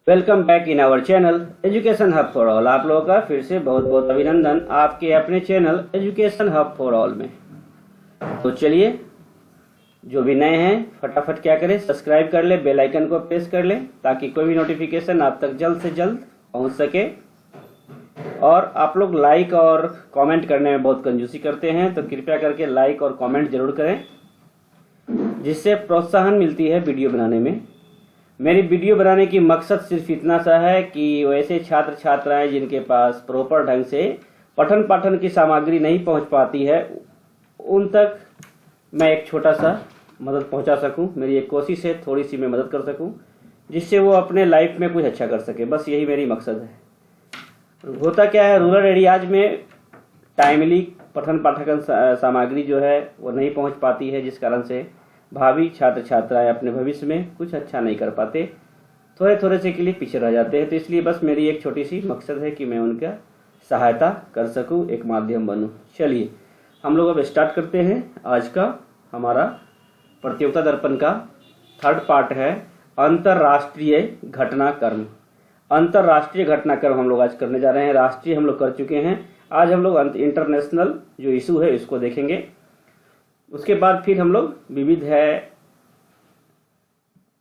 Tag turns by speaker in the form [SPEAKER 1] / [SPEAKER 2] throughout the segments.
[SPEAKER 1] Welcome back in our channel education hub for all. आप लोगों का फिर से बहुत बहुत अभिनंदन आपके अपने channel education hub for all में। तो चलिए, जो भी नए हैं फटाफट क्या करें, सब्सक्राइब कर ले, बेल आइकन को प्रेस कर ले ताकि कोई भी नोटिफिकेशन आप तक जल्द से जल्द पहुंच सके। और आप लोग लाइक और कमेंट करने में बहुत कंजूसी करते हैं, तो कृपया करके लाइक और कमेंट जरूर करें, जिससे प्रोत्साहन मिलती है वीडियो बनाने में। मेरी वीडियो बनाने की मकसद सिर्फ इतना सा है कि वैसे छात्र छात्राएं जिनके पास प्रॉपर ढंग से पठन पाठन की सामग्री नहीं पहुंच पाती है, उन तक मैं एक छोटा सा मदद पहुंचा सकूं। मेरी एक कोशिश है थोड़ी सी मैं मदद कर सकूं, जिससे वो अपने लाइफ में कुछ अच्छा कर सके। बस यही मेरी मकसद है। होता क्या है, रूरल एरियाज में टाइमली पठन पाठन सामग्री जो है वो नहीं पहुंच पाती है, जिस कारण से भावी छात्र छात्राएं अपने भविष्य में कुछ अच्छा नहीं कर पाते, थोड़े थोड़े से के लिए पीछे रह जाते हैं। तो इसलिए बस मेरी एक छोटी सी मकसद है कि मैं उनका सहायता कर सकूं, एक माध्यम बनूं। चलिए हम लोग अब स्टार्ट करते हैं। आज का हमारा प्रतियोगिता दर्पण का थर्ड पार्ट है अंतर्राष्ट्रीय घटनाक्रम। अंतर्राष्ट्रीय घटनाक्रम हम लोग आज करने जा रहे हैं। राष्ट्रीय हम लोग कर चुके हैं, आज हम लोग इंटरनेशनल जो इशू है इसको देखेंगे। उसके बाद फिर हम लोग विविध है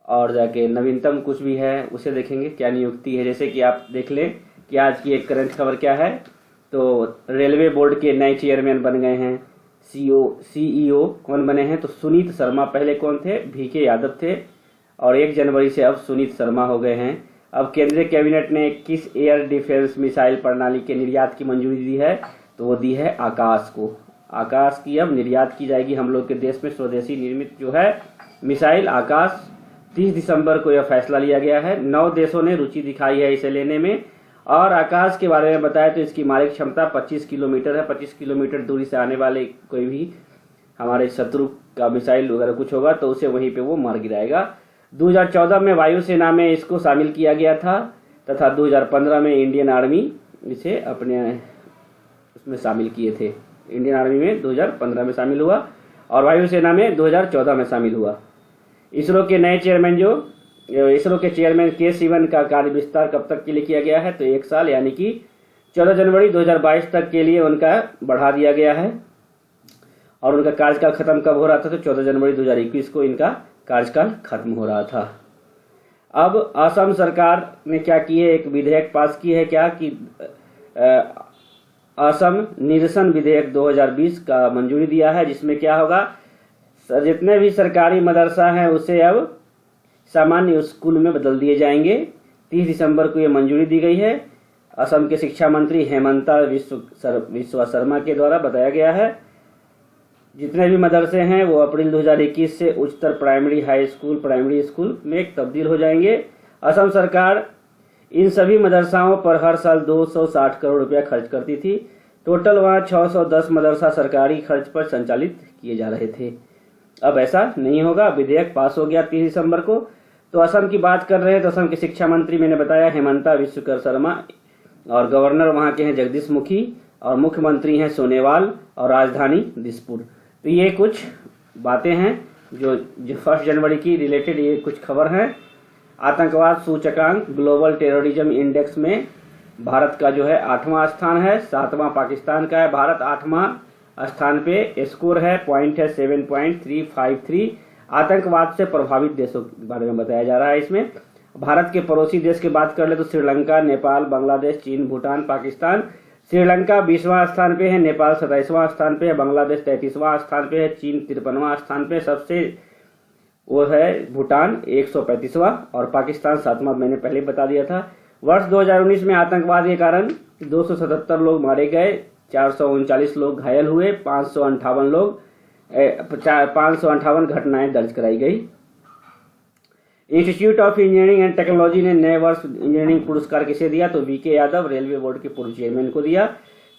[SPEAKER 1] और जाके नवीनतम कुछ भी है उसे देखेंगे, क्या नियुक्ति है। जैसे कि आप देख लें कि आज की एक करंट खबर क्या है, तो रेलवे बोर्ड के नए चेयरमैन बन गए हैं। सीईओ कौन बने हैं, तो सुनीत शर्मा। पहले कौन थे, VK यादव थे, और 1 जनवरी से अब सुनीत शर्मा हो गए हैं। अब केंद्रीय कैबिनेट ने किस एयर डिफेंस मिसाइल प्रणाली के निर्यात की मंजूरी दी है, तो वो दी है आकाश को। आकाश की अब निर्यात की जाएगी हम लोग के देश में। स्वदेशी निर्मित जो है मिसाइल आकाश, 30 दिसंबर को यह फैसला लिया गया है। 9 देशों ने रुचि दिखाई है इसे लेने में। और आकाश के बारे में बताया तो इसकी मारक क्षमता 25 किलोमीटर है। 25 किलोमीटर दूरी से आने वाले कोई भी हमारे शत्रु का मिसाइल वगैरह कुछ होगा तो उसे वहीं पे वो मार गिराएगा। 2014 में वायुसेना में इसको शामिल किया गया था, तथा 2015 में इंडियन आर्मी इसे अपने उसमें शामिल किए थे। इंडियन आर्मी में 2015 में शामिल हुआ और वायुसेना में 2014 में शामिल हुआ। इसरो के नए चेयरमैन इसरो के चेयरमैन के सिवन का कार्य विस्तार कब तक के लिए किया गया है, तो 1 साल यानी कि 14 जनवरी 2022 तक के लिए उनका बढ़ा दिया गया है। और उनका कार्यकाल खत्म कब हो रहा था, तो 14 जनवरी 2021 को इनका कार्यकाल खत्म हो रहा था। अब असम सरकार ने क्या किए, एक विधेयक पास की है क्या कि असम निरसन विधेयक 2020 का मंजूरी दिया है, जिसमें क्या होगा, जितने भी सरकारी मदरसा हैं उसे अब सामान्य स्कूल में बदल दिए जाएंगे। 30 दिसंबर को ये मंजूरी दी गई है। असम के शिक्षा मंत्री हेमंता बिस्वा शर्मा के द्वारा बताया गया है। जितने भी मदरसे हैं वो अप्रैल 2021 से उच्चतर primary high school primary school में तब्दील हो जाएंगे। असम सरकार इन सभी मदरसाओं पर हर साल 260 करोड़ रुपया खर्च करती थी। टोटल वहाँ 610 मदरसा सरकारी खर्च पर संचालित किए जा रहे थे। अब ऐसा नहीं होगा। विधेयक पास हो गया 30 दिसंबर को। तो असम की बात कर रहे हैं तो असम के शिक्षा मंत्री मैंने बताया हेमंता बिस्वा शर्मा, और गवर्नर वहाँ के हैं जगदीश मुखी, और मुख्यमंत्री हैं सोनोवाल, और राजधानी दिसपुर। तो ये कुछ बातें हैं जो 1 जनवरी की रिलेटेड ये कुछ खबर हैं। आतंकवाद सूचकांक ग्लोबल टेररिज्म इंडेक्स में भारत का जो है 8वां स्थान है, 7वां पाकिस्तान का है। भारत 8वां स्थान पे, स्कोर है पॉइंट है 7.353। आतंकवाद से प्रभावित देशों के बारे में बताया जा रहा है इसमें। भारत के पड़ोसी देश की बात कर ले तो श्रीलंका, नेपाल, बांग्लादेश, चीन, भूटान, पाकिस्तान। श्रीलंका 20वां स्थान पे है, नेपाल 27वां स्थान पे है, बांग्लादेश 33वां स्थान पे है, चीन 53वां स्थान पे, सबसे वो है भूटान 135वां, और पाकिस्तान 7वां। मैंने पहले बता दिया था। वर्ष 2019 में आतंकवाद के कारण 277 लोग मारे गए, 439 लोग घायल हुए, 558 घटनाएं दर्ज कराई गई। Institute of engineering and technology ने नए वर्ष इंजीनियरिंग पुरस्कार किसे दिया, तो VK यादव रेलवे बोर्ड के पूर्व चेयरमैन को दिया।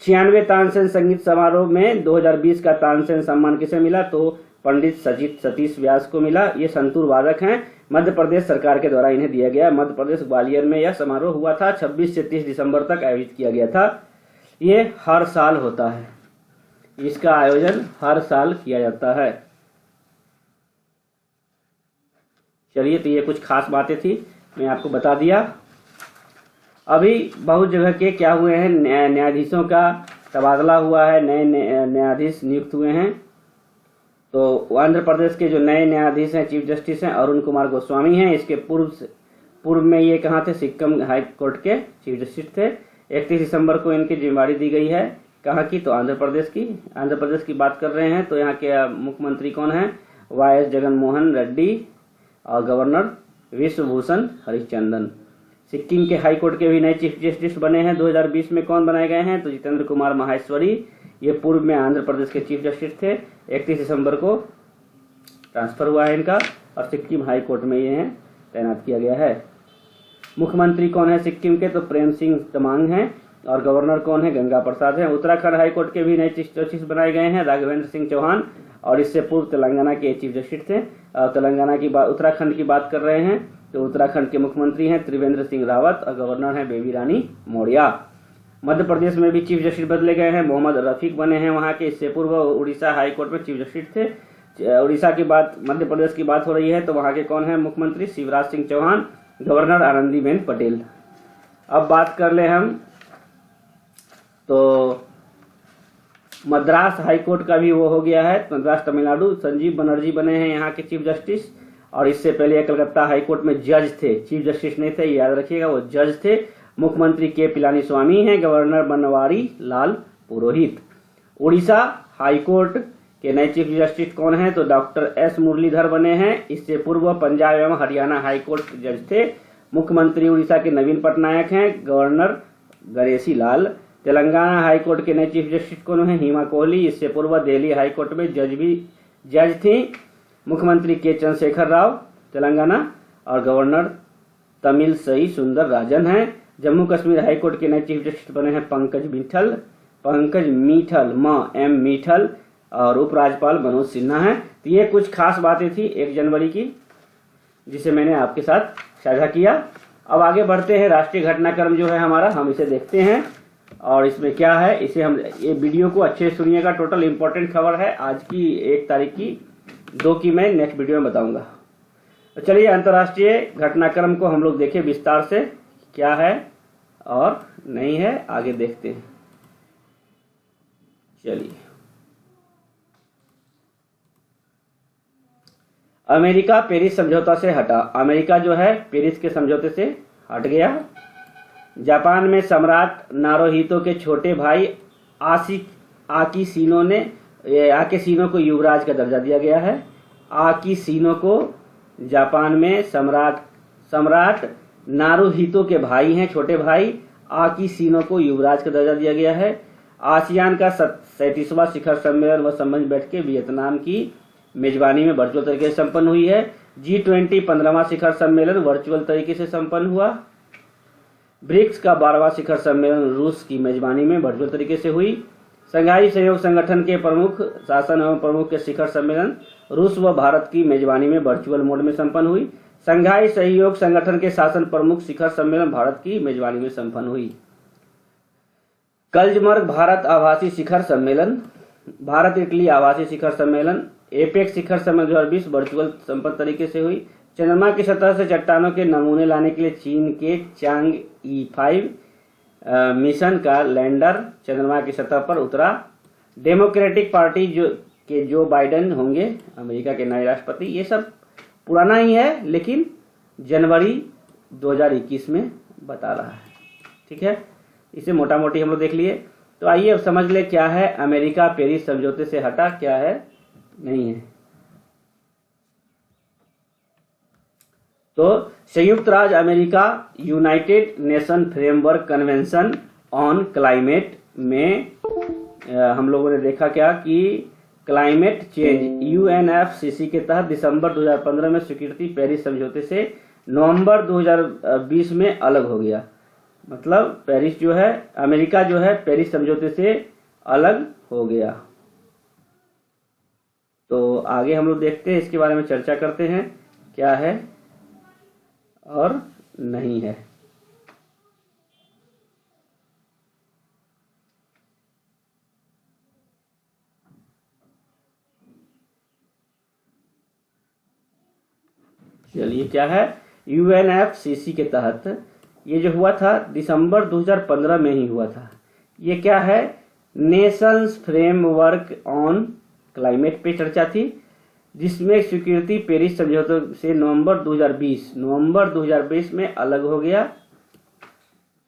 [SPEAKER 1] 96वें तानसेन संगीत समारोह में 2020 का तानसेन सम्मान किसे मिला, तो पंडित सतीश व्यास को मिला। ये संतूर वादक हैं, मध्य प्रदेश सरकार के द्वारा इन्हें दिया गया। मध्य प्रदेश ग्वालियर में यह समारोह हुआ था, 26 से 30 दिसंबर तक आयोजित किया गया था। ये हर साल होता है, इसका आयोजन हर साल किया जाता है। चलिए, तो ये कुछ खास बातें थी, मैं आपको बता दिया। अभी बहुत जगह के क्या हुए हैं, न्यायाधीशों का तबादला हुआ है, नए न्यायाधीश नियुक्त हुए हैं। तो आंध्र प्रदेश के जो नए न्यायाधीश हैं, चीफ जस्टिस हैं, अरुण कुमार गोस्वामी हैं। इसके पूर्व में ये कहाँ थे, सिक्किम हाई कोर्ट के चीफ जस्टिस थे। 31 दिसंबर को इनकी जिम्मेदारी दी गई है। कहाँ की, तो आंध्र प्रदेश की। आंध्र प्रदेश की बात कर रहे हैं तो यहाँ के मुख्यमंत्री कौन है, वाई एस जगनमोहन रेड्डी, और गवर्नर विश्वभूषण हरिचंदन। सिक्किम के हाई कोर्ट के भी नए चीफ जस्टिस बने हैं 2020 में। कौन बनाए गए हैं, तो जितेंद्र कुमार माहेश्वरी, ये पूर्व में आंध्र प्रदेश के चीफ जस्टिस थे। 31 दिसंबर को ट्रांसफर हुआ है इनका, और सिक्किम हाई कोर्ट में ये हैं तैनात किया गया है। मुख्यमंत्री कौन है सिक्किम के, तो प्रेम सिंह तमांग हैं, और गवर्नर कौन है, गंगा प्रसाद हैं। उत्तराखंड हाई कोर्ट के भी नए चीफ जस्टिस बनाए गए हैं, राघवेंद्र सिंह चौहान, और इससे पूर्व तेलंगाना के चीफ जस्टिस थे। तेलंगाना की बात, उत्तराखंड की बात कर रहे हैं तो उत्तराखंड के मुख्यमंत्री हैं त्रिवेंद्र सिंह रावत, और गवर्नर हैं बेबी रानी मौर्य। मध्य प्रदेश में भी चीफ जस्टिस बदले गए हैं, मोहम्मद रफीक बने हैं वहां के। इससे पूर्व उड़ीसा हाई कोर्ट में चीफ जस्टिस थे। उड़ीसा की बात, मध्य प्रदेश की बात हो रही है तो वहां के कौन है, मुख्यमंत्री शिवराज सिंह चौहान, गवर्नर आनंदीबेन पटेल। अब बात कर ले हम तो मद्रास हाई कोर्ट का भी वो हो गया है, मद्रास तमिलनाडु। संजीव बनर्जी बने हैं यहाँ के चीफ जस्टिस, और इससे पहले कलकत्ता हाई कोर्ट में जज थे, चीफ जस्टिस नहीं थे, याद रखिएगा, वो जज थे। मुख्यमंत्री के पिलानी स्वामी हैं, गवर्नर बनवारी लाल पुरोहित। उड़ीसा हाई कोर्ट के नए चीफ जस्टिस कौन हैं, तो डॉक्टर एस मुरलीधर बने हैं। इससे पूर्व पंजाब एवं हरियाणा हाई कोर्ट के जज थे। मुख्यमंत्री उड़ीसा के नवीन पटनायक हैं, governor Ganeshi Lal. Telangana high court के नए चीफ जस्टिस कौन है, हिमा कोहली। इससे पूर्व दिल्ली हाई कोर्ट में जज थी। मुख्यमंत्री के चंद्रशेखर राव तेलंगाना, और गवर्नर तमिलसई सुंदर राजन हैं। जम्मू कश्मीर हाई कोर्ट के नए चीफ जस्टिस बने हैं पंकज मीठल एम मीठल, और उपराज्यपाल मनोज सिन्हा हैं। तो ये कुछ खास बातें थी 1 जनवरी की, जिसे मैंने आपके साथ साझा किया। अब आगे बढ़ते हैं, राष्ट्रीय घटनाक्रम जो है हमारा, हम इसे देखते हैं। और इसमें क्या है, इसे हम, ये वीडियो को अच्छे से सुनिएगा। टोटल इंपॉर्टेंट खबर है आज की 1 तारीख की, 2 की मैं नेक्स्ट वीडियो में बताऊंगा। तो चलिए अंतर्राष्ट्रीय घटनाक्रम को हम लोग देखें विस्तार से, क्या है और नहीं है, आगे देखते हैं। चलिए, अमेरिका पेरिस समझौता से हटा। अमेरिका जो है पेरिस के समझौते से हट गया। जापान में सम्राट नारुहितो के छोटे भाई आकिशिनो को युवराज का दर्जा दिया गया है। आकिशिनो को जापान में सम्राट नारुहितो के भाई हैं, छोटे भाई आकिशिनो को युवराज का दर्जा दिया गया है। आसियान का 37वां शिखर सम्मेलन व संबंध बैठकें वियतनाम की मेजबानी में वर्चुअल तरीके से संपन्न हुई है। G20 15वां शिखर सम्मेलन वर्चुअल तरीके से संपन्न हुआ। ब्रिक्स का 12वां शिखर सम्मेलन रूस की मेजबानी में वर्चुअल तरीके से हुई। संघाई सहयोग संगठन के प्रमुख शासन एवं प्रमुख के शिखर सम्मेलन रूस व भारत की मेजबानी में वर्चुअल मोड में संपन्न हुई। संघाई सहयोग संगठन के शासन प्रमुख शिखर सम्मेलन भारत की मेजबानी में संपन्न हुई। कल्जमर्ग भारत आभासी शिखर सम्मेलन, भारत इटली आभासी शिखर सम्मेलन, एपेक शिखर सम्मेलन 2020 वर्चुअल संपन्न तरीके से हुई। चंद्रमा की सतह से चट्टानों के नमूने लाने के लिए चीन के चांग-ई 5 मिशन का लैंडर चंद्रमा की सतह पर उतरा। डेमोक्रेटिक पार्टी जो बाइडेन होंगे अमेरिका के नए राष्ट्रपति। ये सब पुराना ही है लेकिन जनवरी 2021 में बता रहा है। ठीक है, इसे मोटा मोटी हम लोग देख लिए। तो आइए अब समझ ले क्या है अमेरिका पेरिस समझौते से हटा, क्या है नहीं है। तो संयुक्त राज्य America United nation framework convention on climate में हम लोगों ने देखा क्या कि क्लाइमेट चेंज UNFCCC के तहत दिसंबर 2015 में स्वीकृति पेरिस समझौते से नवंबर 2020 में अलग हो गया। मतलब पेरिस जो है, अमेरिका जो है पेरिस समझौते से अलग हो गया। तो आगे हम लोग देखते हैं, इसके बारे में चर्चा करते हैं क्या है और नहीं है। चलिए क्या है UNFCCC के तहत ये जो हुआ था दिसंबर 2015 में ही हुआ था। ये क्या है, नेशंस फ्रेमवर्क ऑन क्लाइमेट पे चर्चा थी, जिसमें स्वीकृति पेरिस समझौते से नवंबर 2020 में अलग हो गया।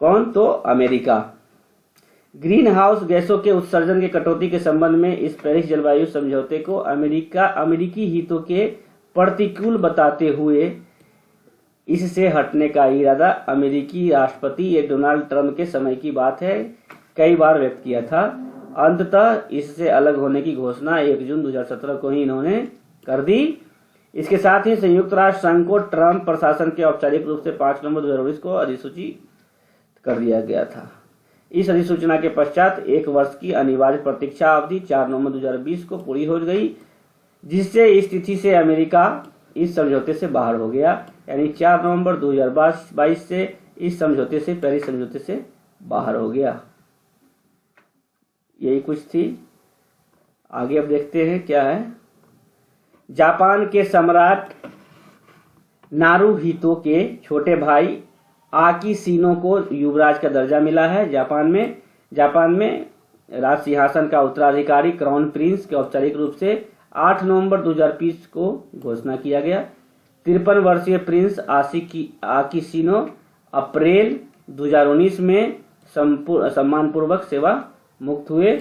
[SPEAKER 1] कौन, तो अमेरिका। ग्रीन हाउस गैसों के उत्सर्जन के कटौती के संबंध में इस पेरिस जलवायु समझौते को अमेरिकी हितों के प्रतिकूल बताते हुए इससे हटने का इरादा अमेरिकी राष्ट्रपति डोनाल्ड ट्रंप के समय की बात है कई बार व्यक्त किया था। अंततः इससे अलग होने की घोषणा 1 जून 2017 को ही इन्होंने कर दी। इसके साथ ही संयुक्त राष्ट्र संघ को ट्रंप प्रशासन के औपचारिक रूप से 5 नवंबर 2019 को अधिसूचित कर दिया गया था। इस अधिसूचना के पश्चात 1 वर्ष की अनिवार्य प्रतीक्षा अवधि 4 नवंबर 2020 को पूरी हो गई, जिससे इस तिथि से अमेरिका इस समझौते से बाहर हो गया। यानी 4 नवंबर 2022 से इस समझौते से, पेरिस समझौते से बाहर हो गया। यही कुछ थी। आगे अब देखते हैं क्या है। जापान के सम्राट नारुहितो के छोटे भाई आकिशिनो को युवराज का दर्जा मिला है। जापान में राज सिंहासन का उत्तराधिकारी क्राउन प्रिंस के औपचारिक रूप से 8 नवंबर 2020 को घोषणा किया गया। 53 वर्षीय प्रिंस आकिशिनो अप्रैल 2019 में सम्मानपूर्वक सेवा मुक्त हुए।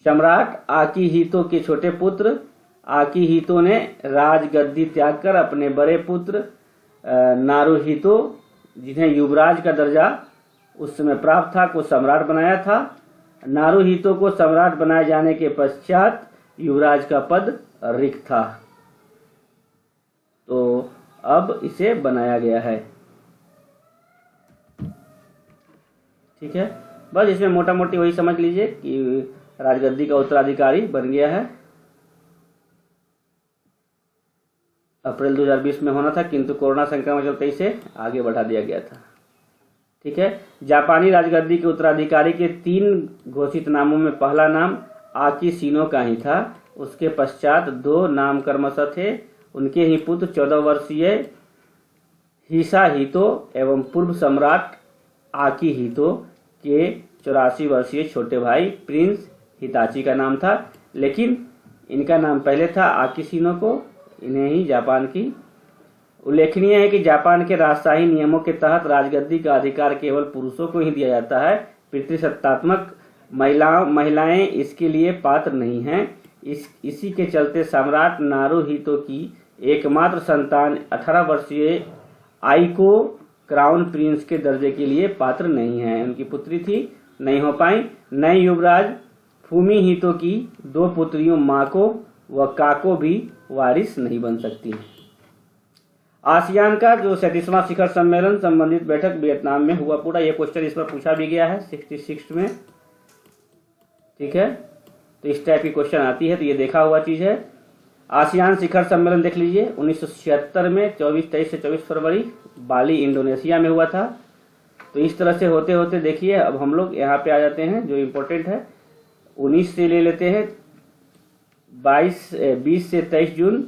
[SPEAKER 1] सम्राट आकिहितो के छोटे पुत्र आकिहितो ने राजगद्दी त्याग कर अपने बड़े पुत्र नारुहितो, जिन्हें युवराज का दर्जा उस समय प्राप्त था, को सम्राट बनाया था। नारुहितो को सम्राट बनाए जाने के पश्चात युवराज का पद रिक्त था, तो अब इसे बनाया गया है। ठीक है, बस इसमें मोटा मोटी वही समझ लीजिए कि राजगद्दी का उत्तराधिकारी बन गया है। अप्रैल 2020 में होना था, किंतु कोरोना संक्रमण चलते इसे आगे बढ़ा दिया गया था। ठीक है, जापानी राजगद्दी के उत्तराधिकारी के 3 घोषित नामों में पहला नाम आकिशिनो का ही था। उसके पश्चात 2 नाम क्रमशः थे उनके ही पुत्र 14 वर्षीय हिसाहितो एवं पूर्व सम्राट आकिहितो के 84 वर्षीय छोटे भाई प्रिंस हिताची का नाम था। लेकिन इनका नाम पहले था आकिशिनो को, इन्हें ही जापान की। उल्लेखनीय है कि जापान के राजशाही नियमों के तहत राजगद्दी का अधिकार केवल पुरुषों को ही दिया जाता है। पितृसत्तात्मक महिलाएं इसके लिए पात्र नहीं हैं। इसी के चलते सम्राट नारुहितो की एकमात्र संतान 18 वर्षीय आइको क्राउन प्रिंस के दर्जे के लिए पात्र नहीं है। उनकी पुत्री थी, नहीं हो पाई। नए युवराज फूमिहितो की 2 पुत्रियों माको व काको भी वारिस नहीं बन सकती। आसियान का जो 37वां शिखर सम्मेलन संबंधित बैठक वियतनाम में हुआ पूरा। ये क्वेश्चन इस पर पूछा भी गया है 66 में। ठीक है, तो इस टाइप की क्वेश्चन आती है, तो ये देखा हुआ चीज है। आसियान शिखर सम्मेलन देख लीजिए 1976 में 23 से 24 फरवरी बाली इंडोनेशिया में हुआ था। तो इस तरह से होते होते देखिए अब हम लोग यहाँ पे आ जाते हैं जो इम्पोर्टेंट है। 19 से ले लेते हैं 20 से 23 जून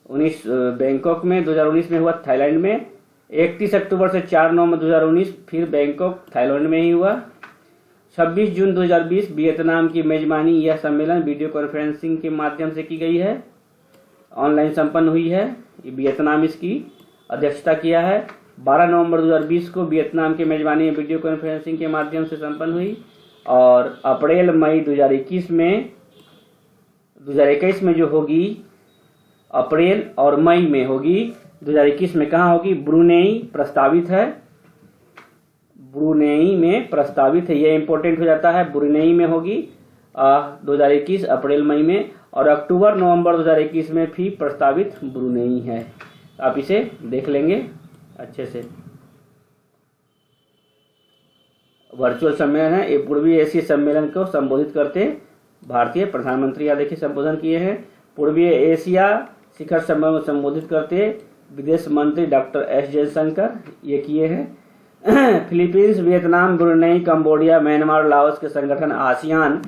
[SPEAKER 1] 19 बैंकॉक में 2019 में हुआ, थाईलैंड में। 31 अक्टूबर से 4 नवंबर 2019 फिर बैंकॉक थाईलैंड में ही हुआ। 26 जून 2020 वियतनाम की मेजबानी यह सम्मेलन वीडियो कॉन्फ्रेंसिंग के माध्यम से की गई है, ऑनलाइन संपन्न हुई है। वियतनाम इसकी अध्यक्षता किया है। 12 नवंबर 2020 को वियतनाम की मेजबानी वीडियो कॉन्फ्रेंसिंग के माध्यम से संपन्न हुई। और अप्रैल मई 2021 में जो होगी, अप्रैल और मई में होगी। 2021 में कहाँ होगी? ब्रुनेई प्रस्तावित है, ब्रुनेई में प्रस्तावित है। ये इंपॉर्टेंट हो जाता है, ब्रुनेई में होगी 2021 अप्रैल मई में। और अक्टूबर नवंबर 2021 में भी प्रस्तावित ब्रुनेई है। आप इसे देख लेंगे अच्छे से। वर्चुअल सम्मेलन है, ये पूर्वी एशिया सम्मेलन को संबोधित करते भारतीय प्रधानमंत्री या देखिए संबोधन किए हैं। पूर्वी एशिया शिखर सम्मेलन को संबोधित करते विदेश मंत्री डॉक्टर एस जयशंकर ये किए हैं। Philippines, Vietnam, Brunei, Cambodia, Myanmar, Laos के संगठन ASEAN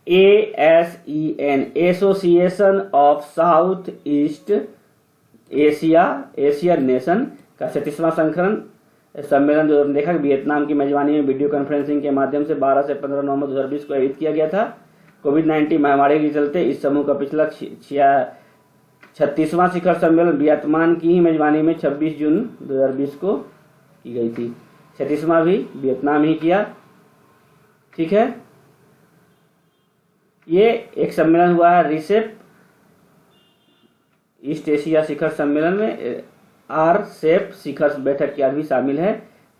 [SPEAKER 1] ASEAN association of south east Asian nation का 37वां सम्मेलन जो देखा वियतनाम की मेजबानी में वीडियो कॉन्फ्रेंसिंग के माध्यम से 12 से 15 नवंबर 2020 को आयोजित किया गया था। कोविड-19 महामारी के चलते इस समूह का पिछला 36वां शिखर सम्मेलन वियतनाम की ही मेजबानी में 26 जून 2020 को की गई थी। 36वां भी वियतनाम ही किया। ठीक है, ये एक सम्मेलन हुआ है रिसेप ईस्ट एशिया शिखर सम्मेलन में आरसेप शिखर बैठक की आज भी शामिल है।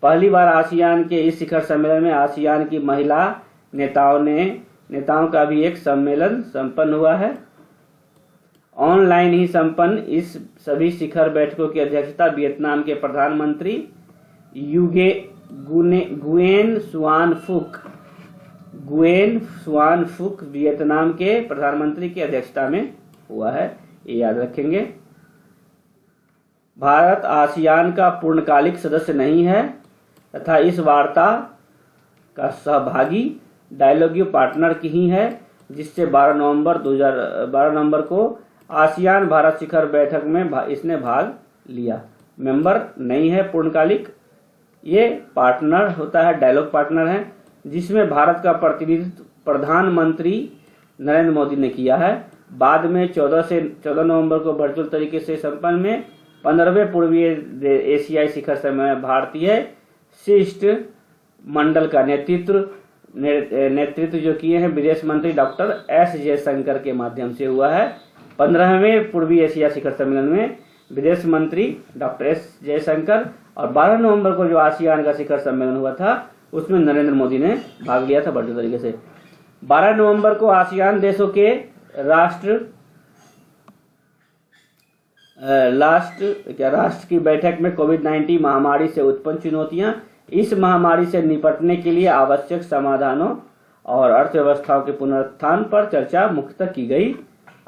[SPEAKER 1] पहली बार आसियान के इस शिखर सम्मेलन में आसियान की महिला नेताओं का भी एक सम्मेलन संपन्न हुआ है। ऑनलाइन ही संपन्न इस सभी शिखर बैठकों की अध्यक्षता वियतनाम के प्रधानमंत्री गुएन सुआन फुक वियतनाम के प्रधानमंत्री की अध्यक्षता में हुआ है, ये याद रखेंगे। भारत आसियान का पूर्णकालिक सदस्य नहीं है तथा इस वार्ता का सहभागी डायलॉग पार्टनर की ही है, जिससे 12 नवंबर को आसियान भारत शिखर बैठक में इसने भाग लिया। मेंबर नहीं है पूर्णकालिक, ये पार्टनर होता है, डायलॉग पार्टनर है, जिसमें भारत का प्रतिनिधित्व प्रधानमंत्री नरेंद्र मोदी ने किया है। बाद में 14 नवंबर को वर्चुअल तरीके से संपन्न में 15वें पूर्वी एशियाई शिखर सम्मेलन भारतीय शिष्ट मंडल का नेतृत्व जो किए हैं विदेश मंत्री डॉक्टर एस जयशंकर के माध्यम से हुआ है। 15वें पूर्वी एशिया शिखर सम्मेलन में विदेश मंत्री डॉक्टर एस जयशंकर और 12 नवंबर को जो आसियान का शिखर सम्मेलन हुआ था उसमें नरेंद्र मोदी ने भाग लिया था वर्चुअल तरीके से। 12 नवंबर को आसियान देशों के राष्ट्र की बैठक में कोविड-19 महामारी से उत्पन्न चुनौतियां, इस महामारी से निपटने के लिए आवश्यक समाधानों और अर्थव्यवस्थाओं के पुनरुत्थान पर चर्चा मुख्यतः की गई।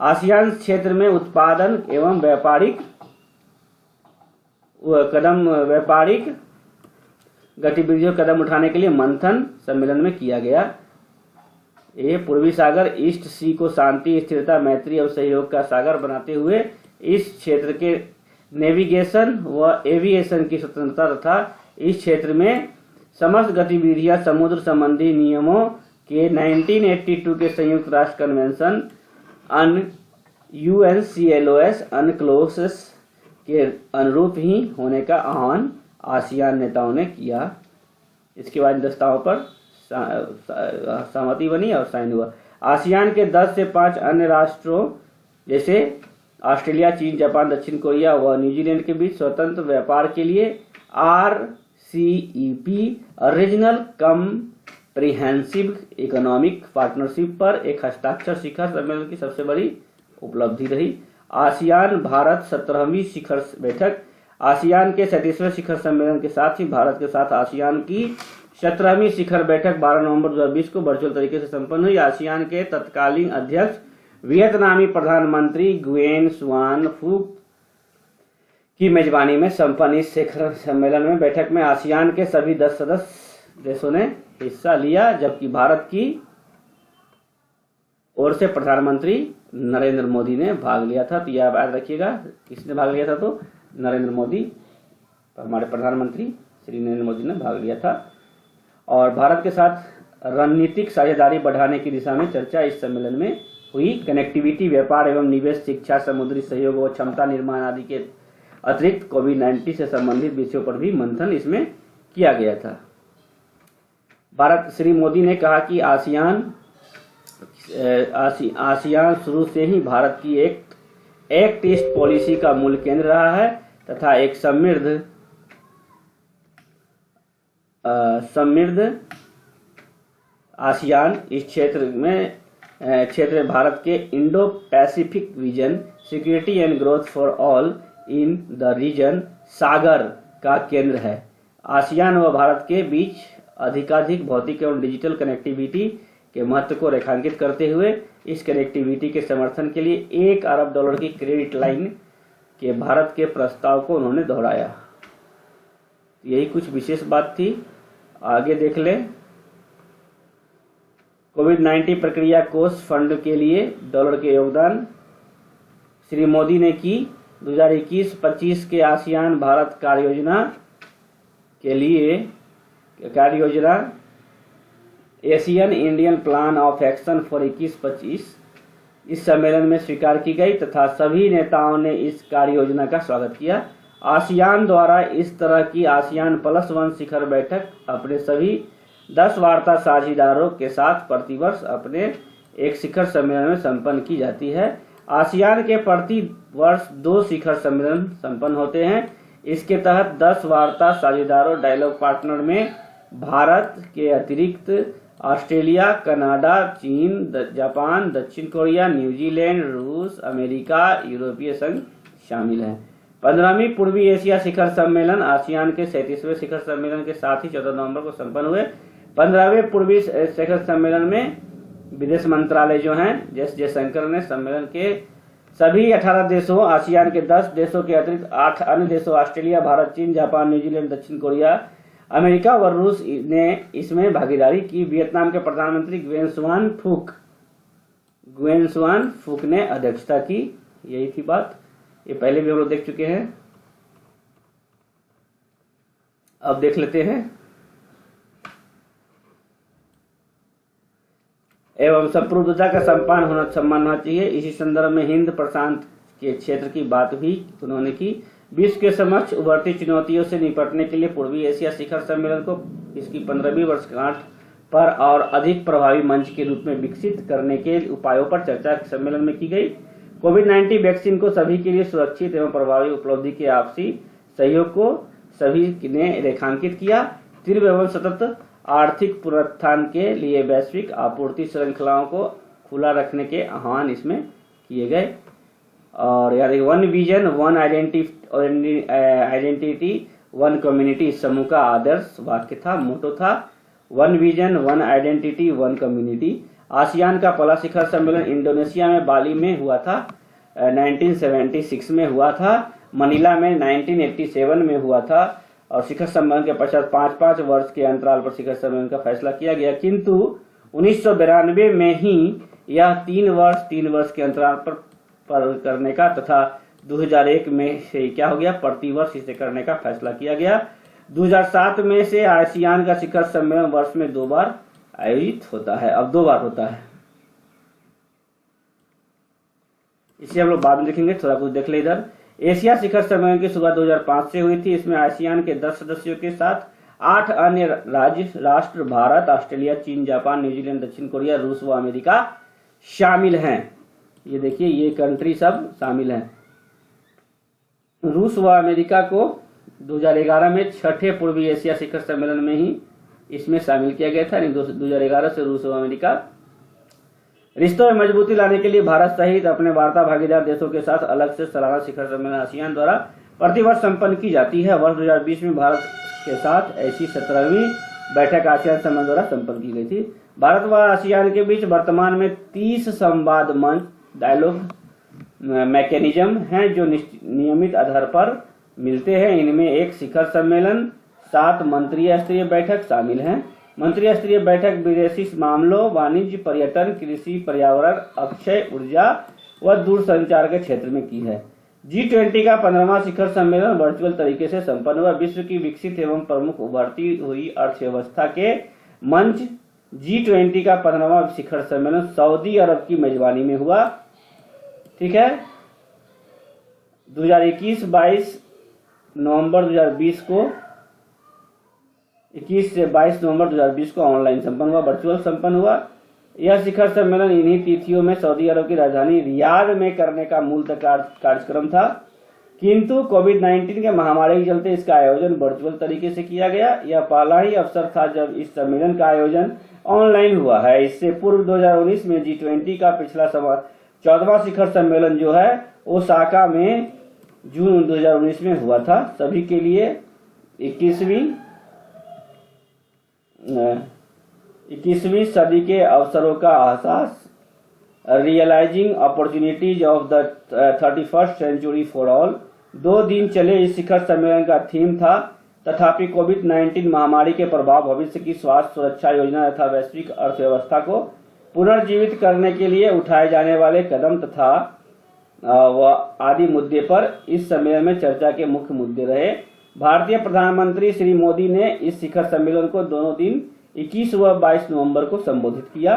[SPEAKER 1] आसियान क्षेत्र में उत्पादन एवं व्यापारिक गतिविधियों कदम उठाने के लिए मंथन सम्मेलन में किया गया। ये पूर्वी सागर ईस्ट सी को शांति, स्थिरता, मैत्री और सहयोग का सागर बनाते हुए इस क्षेत्र के नेविगेशन व एविएशन की स्वतंत्रता तथा इस क्षेत्र में समस्त गतिविधियां समुद्र संबंधी नियमों के 1982 के संयुक्त राष्ट्र कन्वेंशन UNCLOS अनक्लोस के अनुरूप ही होने का आह्वान आसियान नेताओं ने किया। इसके बाद प्रस्ताव पर सहमति बनी और साइन हुआ। आसियान के 10 से 5 अन्य राष्ट्रों जैसे ऑस्ट्रेलिया, चीन, जापान, दक्षिण कोरिया व न्यूजीलैंड के बीच स्वतंत्र व्यापार के लिए RCEP regional comprehensive economic partnership पर एक हस्ताक्षर शिखर सम्मेलन की सबसे बड़ी उपलब्धि रही। आसियान भारत 17वीं शिखर बैठक आसियान के 37वें शिखर सम्मेलन के साथ ही भारत के साथ आसियान की 17वीं शिखर बैठक 12 नवंबर 2020 को वर्चुअल तरीके से संपन्न हुई। आसियान के तत्कालीन अध्यक्ष वियतनामी प्रधानमंत्री गुएन सुआन फुक की मेजबानी में संपन्न इस शिखर सम्मेलन में बैठक में आसियान के सभी 10 सदस्य देशों ने हिस्सा लिया, जबकि भारत की ओर से प्रधानमंत्री नरेंद्र मोदी ने भाग लिया था। तो यह याद रखिएगा, किसने भाग लिया था? तो नरेंद्र मोदी, हमारे प्रधानमंत्री श्री नरेंद्र मोदी ने भाग लिया था। और भारत के साथ रणनीतिक साझेदारी बढ़ाने की दिशा में चर्चा इस सम्मेलन में हुई। कनेक्टिविटी, व्यापार एवं निवेश, शिक्षा, समुद्री सहयोग व क्षमता निर्माण आदि के अतिरिक्त कोविड-19 से संबंधित विषयों पर भी मंथन इसमें किया गया था। श्री मोदी ने कहा कि आसियान शुरू से ही भारत की एक टेस्ट पॉलिसी का मूल केंद्र रहा है तथा एक समृद्ध आसियान इस क्षेत्र में भारत के Indo Pacific vision, security and growth for all in the region SAGAR का केंद्र है। आसियान व भारत के बीच अधिकाधिक भौतिक एवं डिजिटल कनेक्टिविटी के महत्व को रेखांकित करते हुए इस कनेक्टिविटी के समर्थन के लिए $1 अरब की क्रेडिट लाइन के भारत के प्रस्ताव को उन्होंने दोहराया। यही कुछ विशेष बात थी, आगे देख लें। कोविड-19 प्रक्रिया कोष फंड के लिए डॉलर के योगदान श्री मोदी ने की 2021-25 के आसियान भारत कार्य योजना Asian Indian plan of action for 21-25 इस सम्मेलन में स्वीकार की गई तथा सभी नेताओं ने इस कार्य योजना का स्वागत किया। आसियान द्वारा इस तरह की आसियान +1 शिखर बैठक अपने सभी 10 वार्ता साझीदारों के साथ प्रतिवर्ष अपने एक शिखर सम्मेलन में संपन्न की जाती है। आसियान के प्रति वर्ष 2 शिखर सम्मेलन संपन्न होते हैं। इसके तहत 10 वार्ता साझीदारों डायलॉग पार्टनर में भारत के अतिरिक्त ऑस्ट्रेलिया, कनाडा, चीन, जापान, दक्षिण कोरिया, न्यूजीलैंड, रूस, अमेरिका, यूरोपीय संघ शामिल हैं। 15वीं पूर्वी एशिया शिखर सम्मेलन आसियान के 37वें शिखर सम्मेलन के साथ ही 14 नवंबर को संपन्न हुए। 15वें पूर्वी शिखर सम्मेलन में विदेश मंत्रालय जो हैं एस जयशंकर ने सम्मेलन के सभी 18 देशों, आसियान के 10 देशों के अतिरिक्त 8 अन्य देशों ऑस्ट्रेलिया, भारत, चीन, जापान, न्यूजीलैंड, दक्षिण कोरिया, अमेरिका व रूस ने इसमें भागीदारी की। वियतनाम के प्रधानमंत्री गुएन सुआन फुक ने अध्यक्षता की। यही थी बात, ये पहले भी हम लोग देख चुके हैं। अब देख लेते हैं। एवं संप्रभुता का सम्मान होना चाहिए। इसी संदर्भ में हिंद प्रशांत के क्षेत्र की बात भी उन्होंने की। विश्व के समक्ष उभरती चुनौतियों से निपटने के लिए पूर्वी एशिया शिखर सम्मेलन को इसकी 15वीं वर्षगांठ पर और अधिक प्रभावी मंच के रूप में विकसित करने के उपायों पर चर्चा सम्मेलन में की गई। कोविड-19 वैक्सीन को सभी के लिए सुरक्षित एवं प्रभावी उपलब्धि के आपसी सहयोग को सभी ने रेखांकित किया। तीव्र एवं सतत आर्थिक पुनरुत्थान के लिए वैश्विक आपूर्ति श्रृंखलाओं को खुला रखने के आह्वान इसमें किए गए। और यानी 1 विजन 1 आइडेंटिटी 1 कम्युनिटी समूह का आदर्श वाक्य था, मोटो था 1 विजन 1 आइडेंटिटी 1 कम्युनिटी। आसियान का पहला शिखर सम्मेलन इंडोनेशिया में बाली में हुआ था, 1976 में हुआ था। मनीला में 1987 में हुआ था। और शिखर सम्मेलन के पश्चात 5-5 वर्ष के अंतराल पर शिखर सम्मेलन का फैसला किया गया, किंतु 1992 में ही यह 3 वर्ष के अंतराल पर करने का तथा 2001 में से क्या हो गया, प्रतिवर्ष इसे करने का फैसला किया गया। 2007 में से आसियान का शिखर सम्मेलन वर्ष में 2 बार आयोजित होता है। अब 2 बार होता है, इसे हम लोग बाद में देखेंगे। थोड़ा कुछ देख ले इधर। एशिया शिखर सम्मेलन की शुरुआत 2005 से हुई थी। इसमें आसियान के 10 सदस्यों के साथ 8 अन्य राष्ट्र भारत, ऑस्ट्रेलिया, चीन, जापान, न्यूजीलैंड, दक्षिण कोरिया, रूस व अमेरिका शामिल हैं। ये देखिए, ये कंट्री सब शामिल हैं। रूस व अमेरिका को 2011 में 6ठे पूर्वी एशिया शिखर सम्मेलन में ही इसमें शामिल किया गया था। 2011 से रूस व अमेरिका रिश्तों में मजबूती लाने के लिए भारत सहित अपने वार्ता भागीदार देशों के साथ अलग से सालाना शिखर सम्मेलन आसियान द्वारा प्रतिवर्ष संपन्न की जाती है। वर्ष 2020 में भारत के साथ ऐसी 17वीं बैठक आसियान सम्मेलन द्वारा संपन्न की गई थी। भारत व आसियान के बीच वर्तमान में 30 संवाद मंच डायलॉग मैकेनिज्म हैं जो नियमित आधार पर मिलते हैं। इनमें एक शिखर सम्मेलन, 7 मंत्रिय स्तरीय बैठक शामिल हैं। मंत्रिय स्तरीय बैठक विदेशी मामलों, वाणिज्य, पर्यटन, कृषि, पर्यावरण, अक्षय ऊर्जा व दूरसंचार के क्षेत्र में की है। G20 का 15वां शिखर सम्मेलन वर्चुअल तरीके से संपन्न हुआ। विश्व की विकसित एवं प्रमुख उभरती हुई अर्थव्यवस्था के मंच G20 का 15वां शिखर सम्मेलन सऊदी अरब की मेजबानी में हुआ। ठीक है, 2021-22 नवंबर 2020 को 21 से 22 नवंबर 2020 को ऑनलाइन संपन्न हुआ, वर्चुअल संपन्न हुआ। यह शिखर सम्मेलन इन्हीं तिथियों में सऊदी अरब की राजधानी रियाद में करने का मूलतः कार्यक्रम था, किंतु कोविड-19 के महामारी के चलते इसका आयोजन वर्चुअल तरीके से किया गया। यह पहला ही अवसर था जब इस सम्मेलन का आयोजन ऑनलाइन हुआ है। इससे पूर्व 2019 में G20 का पिछला 14वां शिखर सम्मेलन जो है ओसाका में जून 2019 में हुआ था। सभी के लिए 21वीं सदी के अवसरों का एहसास, realising opportunities of the 31st century for all 2 दिन चले इस शिखर सम्मेलन का थीम था। तथापि कोविड-19 महामारी के प्रभाव, भविष्य की स्वास्थ्य सुरक्षा योजना तथा वैश्विक अर्थव्यवस्था को पुनर्जीवित करने के लिए उठाए जाने वाले कदम तथा व आदि मुद्दे पर इस सम्मेलन में चर्चा के मुख्य मुद्दे रहे। भारतीय प्रधानमंत्री श्री मोदी ने इस शिखर सम्मेलन को दोनों दिन 21 व 22 नवंबर को संबोधित किया।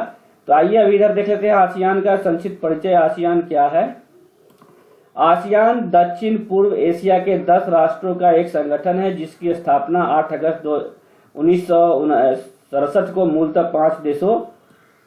[SPEAKER 1] तो आइए अभी इधर देख लेते हैं आसियान का संक्षिप्त परिचय। आसियान क्या है? आसियान दक्षिण पूर्व एशिया के 10 राष्ट्रों का एक संगठन है जिसकी स्थापना 8 अगस्त 1967 को मूलतः 5 देशों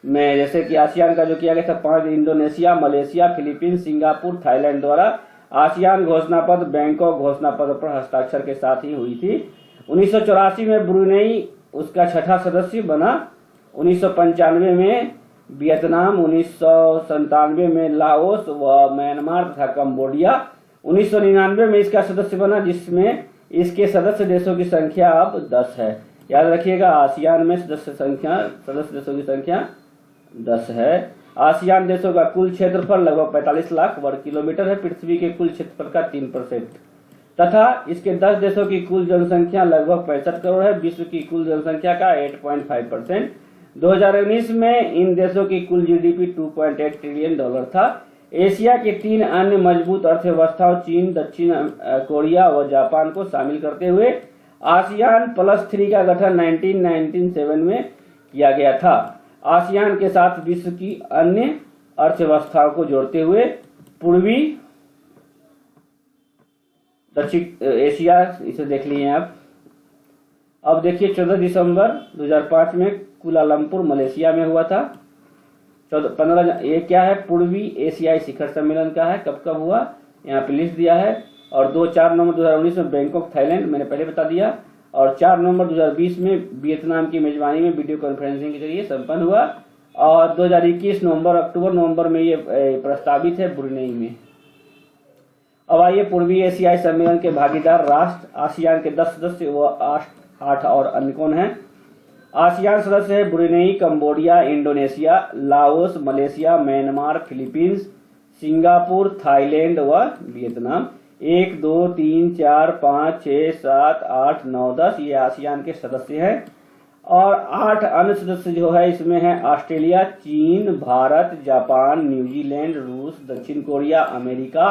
[SPEAKER 1] में, जैसे कि आसियान का जो किया गया था 5, Indonesia, Malaysia, Philippines, Singapore, Thailand द्वारा आसियान घोषणा पत्र बैंकॉक घोषणा पत्र पर हस्ताक्षर के साथ ही हुई थी। 1984 में ब्रुनेई उसका 6ठा सदस्य बना। 1995 में वियतनाम, 1997 में लाओस व म्यांमार तथा कंबोडिया, 1999 में इसका सदस्य बना जिसमें इसके सदस्य देशों की संख्या अब 10 है। याद रखिएगा आसियान में सदस्य देशों की संख्या 10 है। आसियान देशों का कुल क्षेत्रफल लगभग 45 लाख वर्ग किलोमीटर है, पृथ्वी के कुल क्षेत्रफल का 3% तथा इसके 10 देशों की कुल जनसंख्या लगभग 65 करोड़ है, विश्व की कुल जनसंख्या का 8.5%। 2019 में इन देशों की कुल जीडीपी $2.8 ट्रिलियन था। एशिया के 3 अन्य मजबूत अर्थव्यवस्थाओं चीन, दक्षिण कोरिया व जापान को शामिल करते हुए आसियान +3 का गठन 1997 में किया गया था। आसियान के साथ विश्व की अन्य अर्थव्यवस्थाओं को जोड़ते हुए पूर्वी दक्षिण एशिया, इसे देख लिए आप। अब देखिए 14 दिसंबर 2005 में कुलालंपुर मलेशिया में हुआ था। 15 ये क्या है? पूर्वी एशियाई शिखर सम्मेलन का है। कब कब हुआ यहाँ पे लिस्ट दिया है। और 4 नवंबर 2019 में बैंकॉक थाईलैंड, मैंने पहले बता दिया। और 4 नवंबर 2020 में वियतनाम की मेजबानी में वीडियो कॉन्फ्रेंसिंग के जरिए संपन्न हुआ। और 2021 अक्टूबर नवंबर में ये प्रस्तावित है ब्रुनेई में। अब आइए पूर्वी एशियाई सम्मेलन के भागीदार राष्ट्र। आसियान के 10 सदस्य व 8 और अन्य कौन है? आसियान सदस्य है Brunei, Cambodia, Indonesia, Laos, Malaysia, Myanmar, Philippines, Singapore, Thailand व वियतनाम। 1, 2, 3, 4, 5, 6, 7, 8, 9, 10 ये आसियान के सदस्य हैं। और 8 अन्य सदस्य जो है इसमें है ऑस्ट्रेलिया, चीन, भारत, जापान, न्यूजीलैंड, रूस, दक्षिण कोरिया, अमेरिका।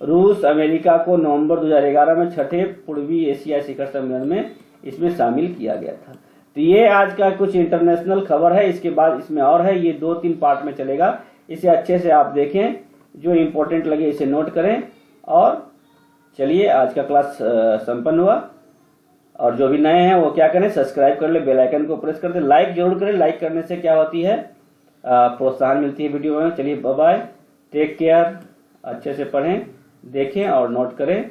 [SPEAKER 1] रूस अमेरिका को नवंबर 2011 में 6ठे पूर्वी एशिया शिखर सम्मेलन में इसमें शामिल किया गया था। तो ये आज का कुछ इंटरनेशनल खबर है। इसके बाद इसमें और है, ये 2-3 पार्ट में चलेगा। इसे अच्छे से आप देखें, जो इम्पोर्टेंट लगे इसे नोट करें। और चलिए आज का क्लास संपन्न हुआ। और जो भी नए हैं वो क्या करें, सब्सक्राइब कर ले, बेल आइकन को प्रेस कर दे, लाइक जरूर करें। लाइक करने से क्या होती है, प्रोत्साहन मिलती है वीडियो में। चलिए बाय बाय, टेक केयर, अच्छे से पढ़ें, देखें और नोट करें।